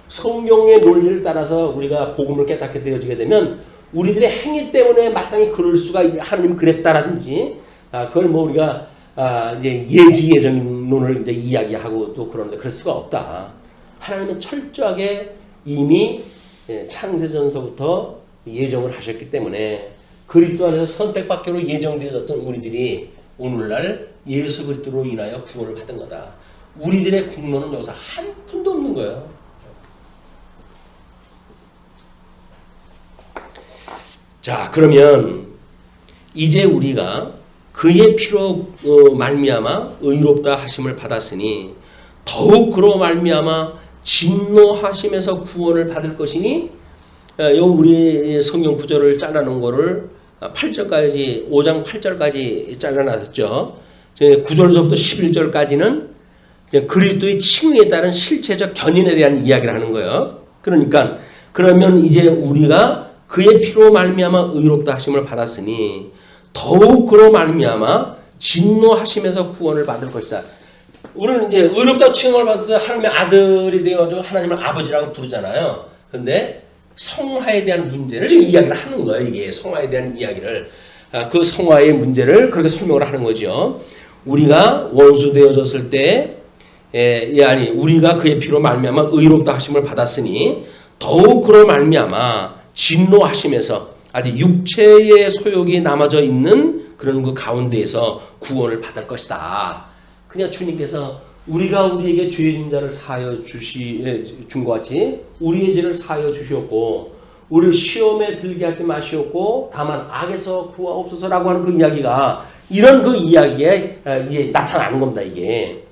성경의 논리를 따라서 우리가 복음을 깨닫게 되어지게 되면 우리들의 행위 때문에 마땅히 그럴 수가 하나님이 그랬다라든지 그걸 우리가 이제 예지예정론을 이제 이야기하고 또 그러는데 그럴 수가 없다. 하나님은 철저하게 이미 창세전서부터 예정을 하셨기 때문에 그리스도 안에서 선택받기로 예정되어졌던 우리들이 오늘날 예수 그리스도로 인하여 구원을 받은 거다. 우리들의 공로는 여기서 한 푼도 없는 거예요. 자, 그러면 이제 우리가 그의 피로 말미암아 의롭다 하심을 받았으니 더욱 그로 말미암아 진노하심에서 구원을 받을 것이니 우리 성경 구절을 잘라놓은 거를 8절까지 5장 8절까지 잘라놨었죠. 9절서부터 11절까지는 그리스도의 칭의에 따른 실체적 견인에 대한 이야기를 하는 거예요. 그러니까 그러면 이제 우리가 그의 피로 말미암아 의롭다 하심을 받았으니 더욱 그로 말미암아 진노하심에서 구원을 받을 것이다. 우리는 이제 의롭다 칭함을 받아서 하나님의 아들이 되어가지고 하나님을 아버지라고 부르잖아요. 그런데 성화에 대한 문제를 지금 이야기를 하는 거예요. 이게 성화에 대한 이야기를 그 성화의 문제를 그렇게 설명을 하는 거죠. 우리가 원수 되어졌을 때 우리가 그의 피로 말미암아 의롭다 하심을 받았으니 더욱 그로 말미암아 진노하심에서 아직 육체의 소욕이 남아져 있는 그런 그 가운데에서 구원을 받을 것이다. 그냥 주님께서 우리가 우리에게 죄인 자를 사하여 준 것 같이 우리의 죄를 사하여 주셨고 우리를 시험에 들게 하지 마시었고 다만 악에서 구하옵소서라고 하는 그 이야기가 이런 그 이야기에 이게 나타나는 겁니다. 이게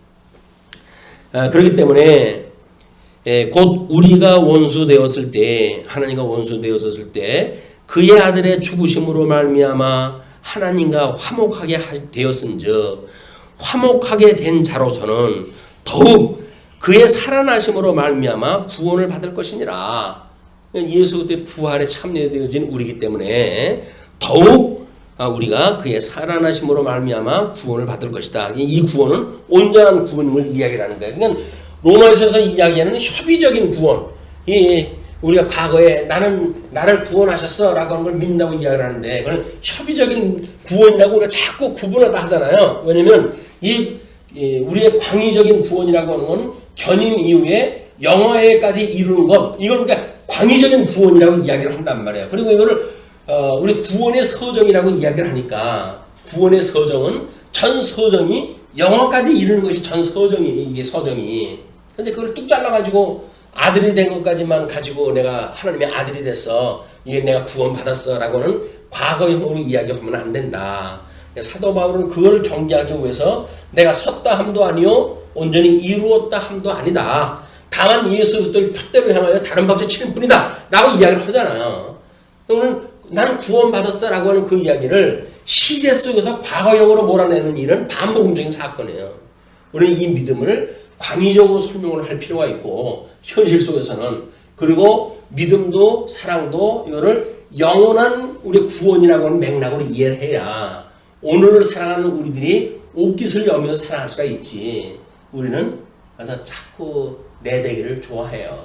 그렇기 때문에 곧 우리가 원수 되었을 때 하나님과 원수 되었을 때 그의 아들의 죽으심으로 말미암아 하나님과 화목하게 되었은즉 화목하게 된 자로서는 더욱 그의 살아나심으로 말미암아 구원을 받을 것이니라. 예수 그때 부활에 참여되어진 우리이기 때문에 더욱 우리가 그의 살아나심으로 말미암아 구원을 받을 것이다. 이 구원은 온전한 구원을 이야기하는 거예요. 그러니까 로마서에서 이야기하는 협의적인 구원. 우리가 과거에 나를 구원하셨어라고 하는 걸 믿는다고 이야기를 하는데 그건 협의적인 구원이라고 우리가 자꾸 구분하다 하잖아요. 왜냐하면 우리의 광의적인 구원이라고 하는 건 견임 이후에 영화에까지 이루는 것 이걸 그러니까 광의적인 구원이라고 이야기를 한단 말이에요. 그리고 이거를 우리 구원의 서정이라고 이야기를 하니까 구원의 서정은 전 서정이 영화까지 이루는 것이 전 서정이 이게 서정이. 근데 그걸 뚝 잘라가지고 아들이 된 것까지만 가지고 내가 하나님의 아들이 됐어. 이게 내가 구원받았어. 라고는 과거형으로 이야기하면 안 된다. 사도 바울은 그걸 경계하기 위해서 내가 섰다 함도 아니요. 온전히 이루었다 함도 아니다. 다만 예수 그리스도를 표대로 향하여 다른 박자 치는 뿐이다. 라고 이야기를 하잖아요. 그러면 나는 구원받았어. 라고 하는 그 이야기를 시제 속에서 과거형으로 몰아내는 일은 반복적인 사건이에요. 우리는 이 믿음을 광의적으로 설명을 할 필요가 있고 현실 속에서는 그리고 믿음도 사랑도 이거를 영원한 우리 구원이라고 하는 맥락으로 이해를 해야 오늘을 살아가는 우리들이 옷깃을 여면서 살아갈 수가 있지. 우리는 그래서 자꾸 내 되기를 좋아해요.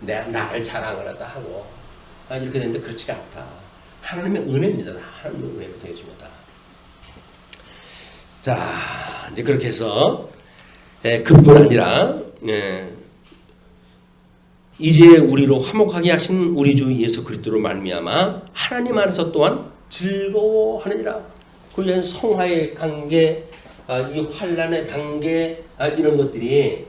나를 자랑을 하다 하고 이렇게 되는데 그렇지가 않다. 하나님의 은혜입니다. 하나님의 은혜로 되어집니다. 자 이제 그렇게 해서 그뿐 아니라 이제 우리로 화목하게 하신 우리 주 예수 그리스도로 말미암아 하나님 안에서 또한 즐거워하느니라. 그 성화의 관계, 이 환란의 단계 이런 것들이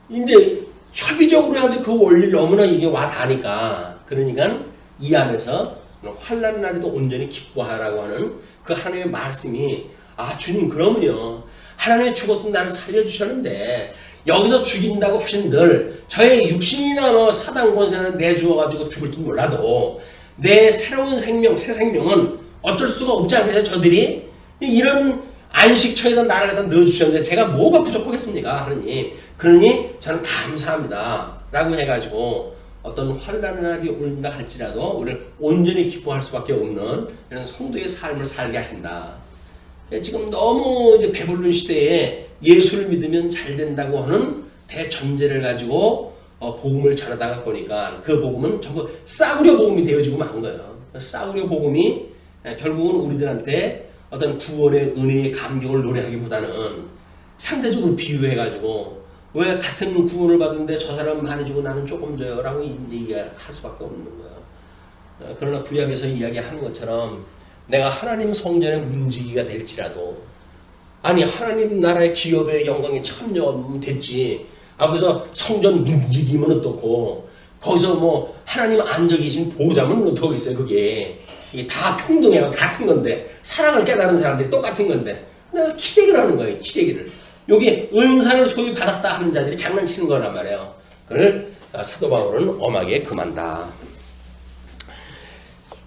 이제 협의적으로 해야지 그 원리를 너무나 이게 와닿으니까 그러니까 이 안에서 환란 날에도 온전히 기뻐하라고 하는 그 하나님의 말씀이 주님 그러면요. 하나님의 죽었던 나를 살려주셨는데 여기서 죽인다고 하신들 저의 육신이나 사단 권세는 내주어가지고 죽을 줄 몰라도 내 새로운 생명, 새 생명은 어쩔 수가 없지 않겠어요? 저들이 이런 안식처에다 나를 갖다 넣어주셨는데 제가 뭐가 부족하겠습니까? 하느님. 그러니 저는 감사합니다. 라고 해가지고 어떤 환난의 날이 온다 할지라도 우리를 온전히 기뻐할 수밖에 없는 이런 성도의 삶을 살게 하신다. 지금 너무 이제 배부른 시대에 예수를 믿으면 잘 된다고 하는 대전제를 가지고 복음을 전하다가 보니까 그 복음은 전부 싸구려 복음이 되어지고 만 거예요. 싸구려 복음이 결국은 우리들한테 어떤 구원의 은혜의 감격을 노래하기보다는 상대적으로 비유해가지고 왜 같은 구원을 받는데 저 사람은 많이 주고 나는 조금 줘요 라고 얘기할 수밖에 없는 거예요. 그러나 구약에서 이야기하는 것처럼 내가 하나님 성전의 문지기가 될지라도 아니 하나님 나라의 기업의 영광에 참여하면 됐지. 그래서 성전 문지기면 어떻고 거기서 뭐 하나님 앉아 계신 보좌면 어떡하겠어요. 그게 이게 다 평등해요. 같은 건데 사랑을 깨달은 사람들이 똑같은 건데 내가 기재기를 하는 거예요. 기재기를. 여기 은사를 소위 받았다 하는 자들이 장난치는 거란 말이에요. 그걸 사도 바울은 엄하게 금한다.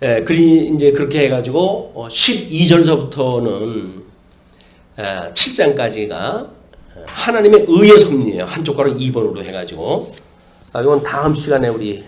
이제 그렇게 해가지고 12절서부터는 7장까지가 하나님의 의의 섭리예요. 한쪽 가로 2번으로 해가지고 이건 다음 시간에 우리